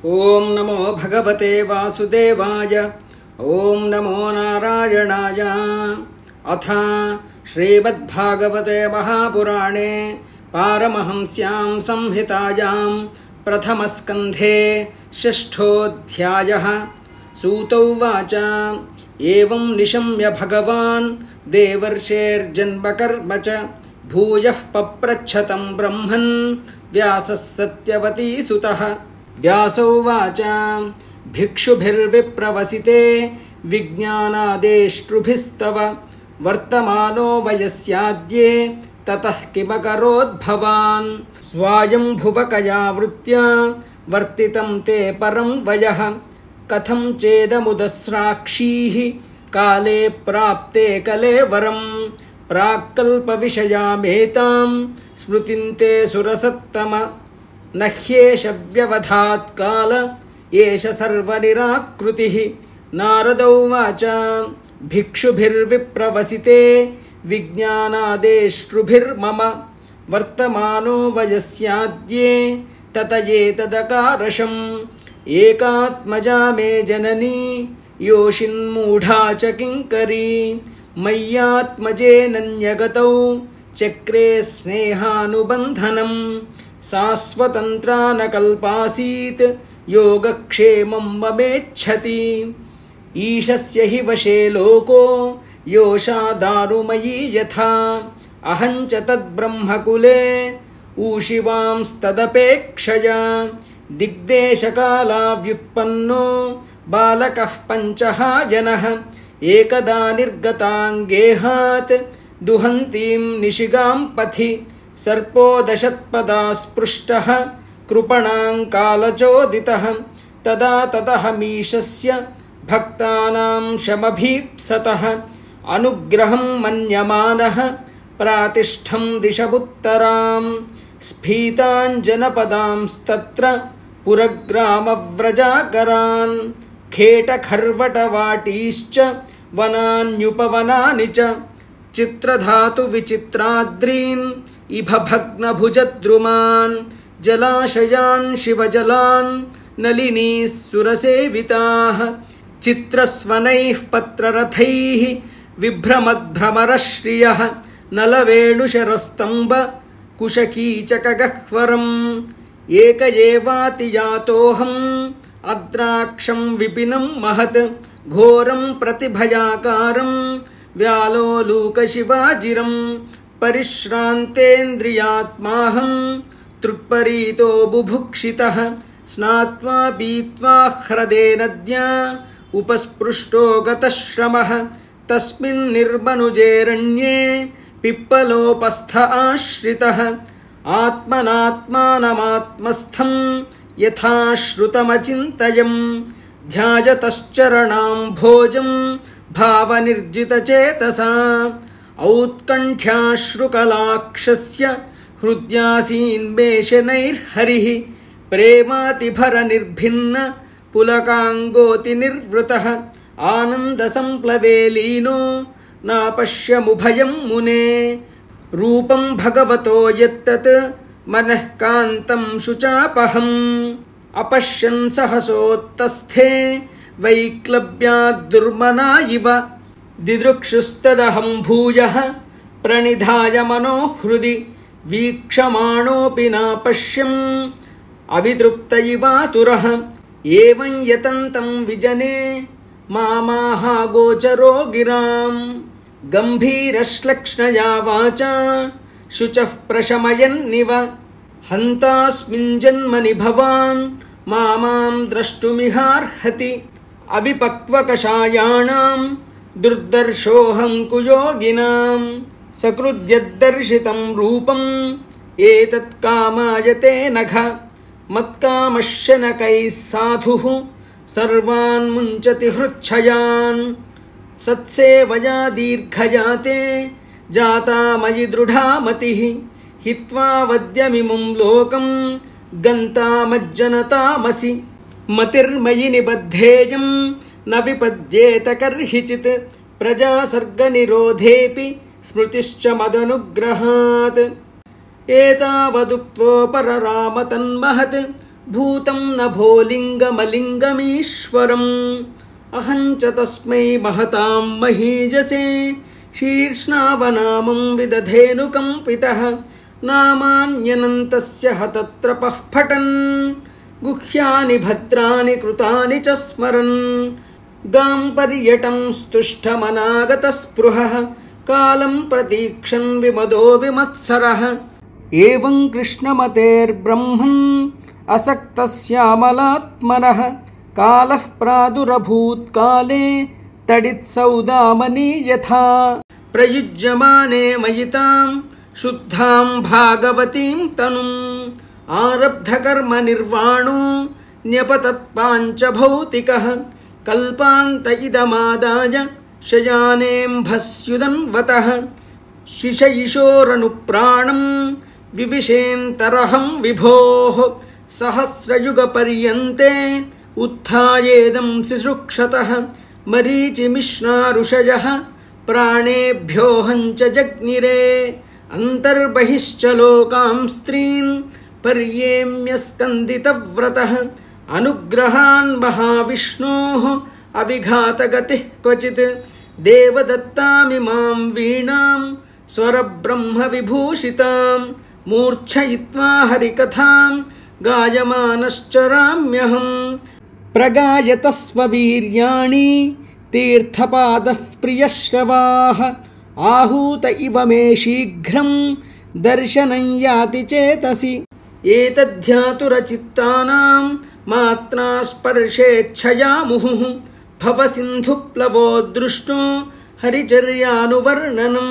ओम नमो भगवते वासुदेवाय। ओम नमो नारायणाय। अथ श्रीमद्भागवते महापुराणे पारमहंस्यां संहितायां प्रथमस्कन्धे षष्ठोऽध्यायः। सूत उवाच एवं निशम्य भगवान् देवर्षेर्जन्मकर्म च भूयः पप्रच्छतं ब्रह्मन् व्यासः सत्यवतीसुतः। व्यास उवाच भिक्षुभिर्विप्रवसिते विज्ञानादेष्टृभिस्तव वर्तमानो वयस्याद्ये ततः किमकरोत् भवान्। स्वायम्भुवकया वर्तितं ते परं वयः कथं चेदमुदस्राक्षीः काले प्राप्ते कलेवरं प्राक्कल्पविषयामेतां स्मृतिं ते सुरसत्तम। न ह्येष व्यवधात् काल एष सर्वनिराकृतिः। नारद उवाच भिक्षुभिर्विप्रवसिते विज्ञानादेष्टृभिर्मम वर्तमानो वयस्याद्ये तत एतदकारशम्। एकात्मजा मे जननी योषिन्मूढा च किङ्करी मय्यात्मजेनन्यगतौ चक्रे स्नेहानुबन्धनम्। सा स्वतन्त्रा न कल्पासीत् योगक्षेमं ममेच्छति। ईशस्य हि वशे लोको योषा दारुमयी यथा अहं च तद्ब्रह्मकुले ऊशिवांस्तदपेक्षया। दिग्देशकालाव्युत्पन्नो बालकः पञ्चः जनः एकदा निर्गताङ्गेहात् दुहन्तीं निशिगां पथि सर्पो दशत्पदा स्पृष्टः कृपणाङ्कालचोदितः। तदा ततः मीशस्य भक्तानां शमभीप्सतः अनुग्रहं मन्यमानः प्रातिष्ठं दिशमुत्तरां स्फीताञ्जनपदांस्तत्र पुरग्रामव्रजाकरान् खेटखर्वटवाटीश्च वनान्युपवनानि च चित्रधातुविचित्राद्रीन् इभ भग्नभुजद्रुमान् जलाशयान् शिवजलान् नलिनीः सुरसेविताः चित्रस्वनैः पत्ररथैः बिभ्रमद्भ्रमरश्रियः नलवेणुशरस्तम्भ कुशकीचकगह्वरम्। एक एवातियातोऽहम् अद्राक्षं विपिनं महत् घोरं प्रतिभयाकारं व्यालोलूकशिवाजिरम् परिश्रान्तेन्द्रियात्माहं तृप्परीतो बुभुक्षितः स्नात्वा पीत्वा ह्रदे नद्या उपस्पृष्टो गतश्रमः तस्मिन् निर्मनुजेरण्ये पिप्पलोपस्थ आश्रितः आत्मनात्मानमात्मस्थं यथा श्रुतमचिन्तयम् ध्यायतश्चरणां भोजं भावनिर्जितचेतसा औत्कण्ठ्याश्रुकलाक्षस्य हृद्यासीन्मेषनैर्हरिः प्रेमातिभरनिर्भिन्न पुलकाङ्गोतिनिर्वृतः आनन्दसंप्लवे लीनो नापश्यमुभयं मुने रूपं भगवतो यत्तत् मनः कान्तं शुचापहम् अपश्यन् सहसोत्तस्थे वैक्लव्याद्दुर्मना इव दिदृक्षुस्तदहं भूयः प्रणिधाय मनोहृदि वीक्षमाणोऽपि नापश्यम् अवितृप्त इवातुरः एवं यतन्तं विजने मामाहागोचरो गिराम् गम्भीरश्लक्ष्णया वाचा शुचः प्रशमयन्निव हन्तास्मिन् जन्मनि भवान् मामां द्रष्टुमिहार्हति अविपक्वकषायाणां दुर्दर्शोऽहं कुयोगिनां सकृद्यद्दर्शितं रूपम् एतत् कामायते नघ मत्कामश्यनकैः साधुः सर्वान् मुञ्चति हृच्छयान् सत्सेवया दीर्घजाते जाता मयि दृढा मतिः हित्वा वद्यमिमं लोकं गन्तामज्जनतामसि मतिर्मयि निबद्धेयं न विपद्येत कर्हिचित् प्रजासर्गनिरोधेऽपि स्मृतिश्च मदनुग्रहात् एतावदुक्तो परराम तन्महत् भूतं नभो लिङ्गमलिङ्गमीश्वरम् अहं च तस्मै महतां महीजसे शीर्ष्णावनामं विदधेनुकम्पितः नामान्यनन्तस्य हतत्रपः पठन् गुह्यानि भद्राणि कृतानि च स्मरन् गां पर्यटं स्तुष्टमनागतस्पृहः कालं प्रतीक्षन् विमदो विमत्सरः एवं कृष्णमतेर्ब्रह्मन् असक्तस्यामलात्मनः कालः प्रादुरभूत् काले तडित्सौदामनी यथा प्रयुज्यमाने मयितां शुद्धां भागवतीं तनुम् आरब्धकर्म निर्वाणो न्यपतत्पाञ्च भौतिकः कल्पान्त इदमादाय शयानेऽम्भस्युदन्वतः शिशयिशोरनुप्राणं विविशेन्तरहं विभोः सहस्रयुगपर्यन्ते उत्थायेदं सिसृक्षतः मरीचिमिश्नारुषयः प्राणेभ्योऽहं च जज्ञिरे अन्तर्बहिश्च लोकां स्त्रीन् पर्येम्य स्कन्दितव्रतः अनुग्रहान् महाविष्णोः अविघातगतिः क्वचित् देवदत्तामिमां वीणां स्वरब्रह्मविभूषितां मूर्छयित्वा हरिकथां गायमानश्चराम्यहम् प्रगायतस्ववीर्याणि तीर्थपादः प्रियश्रवाः आहूत इव मे शीघ्रं दर्शनं याति चेतसि एतद्ध्यातुरचित्तानां मात्रा स्पर्शेच्छया मुहुः भवसिन्धुप्लवो दृष्टो हरिचर्यानुवर्णनं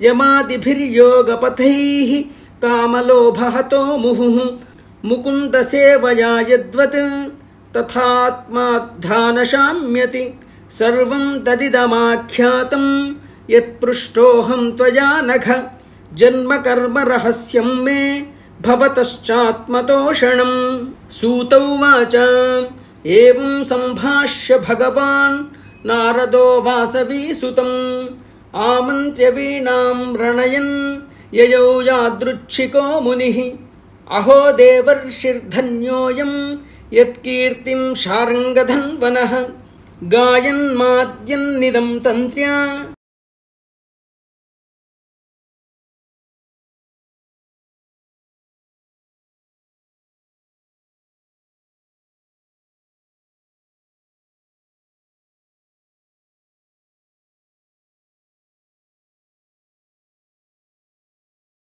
यमादिभिर्योगपथैः कामलोभहतो मुहुः मुकुन्दसेवया यद्वत् तथात्माध्यानशाम्यति सर्वं तदिदमाख्यातं यत्पृष्टोऽहं त्वया नघ जन्मकर्म रहस्यं मे भवतश्चात्मतोषणम् सूत उवाच एवं सम्भाष्य भगवान् नारदो वासवीसुतम् आमन्त्र्य वीणां रणयन् ययौ यादृच्छिको मुनिः अहो देवर्षिर्धन्योऽयं यत्कीर्तिं शार्ङ्गधन्वनः गायन्माद्यन्निदं तन्त्र्या